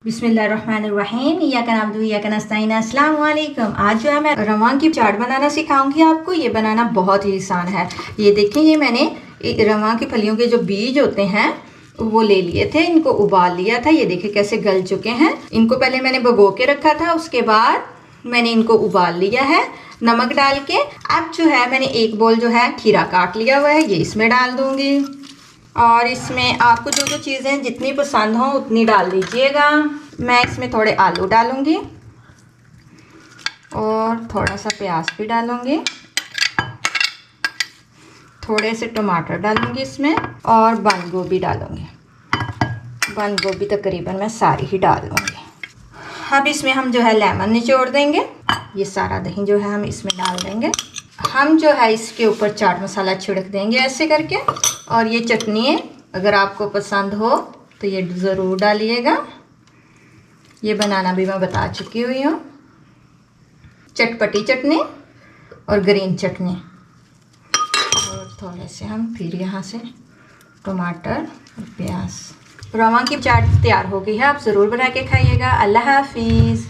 बिस्मिल्लाहिर्रहमानिर्रहीम इय्याका नअब्दु व इय्याका नस्तईन। अस्सलाम वालेकुम। आज जो है मैं रवान की चाट बनाना सिखाऊंगी आपको। ये बनाना बहुत ही आसान है। ये देखिए, ये मैंने रवान की फलियों के जो बीज होते हैं वो ले लिए थे, इनको उबाल लिया था। ये देखिए कैसे गल चुके हैं। इनको पहले मैंने भिगो के रखा था, उसके बाद मैंने इनको उबाल लिया है नमक डाल के। अब जो है मैंने एक बोल जो है खीरा काट लिया हुआ है, ये इसमें डाल दूंगी। और इसमें आपको जो जो चीज़ें जितनी पसंद हो उतनी डाल दीजिएगा। मैं इसमें थोड़े आलू डालूंगी और थोड़ा सा प्याज भी डालूंगी, थोड़े से टमाटर डालूंगी इसमें और बंद गोभी डालूंगी। बंद गोभी तकरीबन मैं सारी ही डाल लूँगी। अब इसमें हम जो है लेमन निचोड़ देंगे। ये सारा दही जो है हम इसमें डाल देंगे। हम जो है इसके ऊपर चाट मसाला छिड़क देंगे ऐसे करके। और ये चटनी है, अगर आपको पसंद हो तो ये ज़रूर डालिएगा। ये बनाना भी मैं बता चुकी हुई हूँ। चटपटी चटनी और ग्रीन चटनी। और थोड़े से हम फिर यहाँ से टमाटर और प्याज। रवा की चाट तैयार हो गई है, आप ज़रूर बना के खाइएगा। अल्लाह हाफिज़।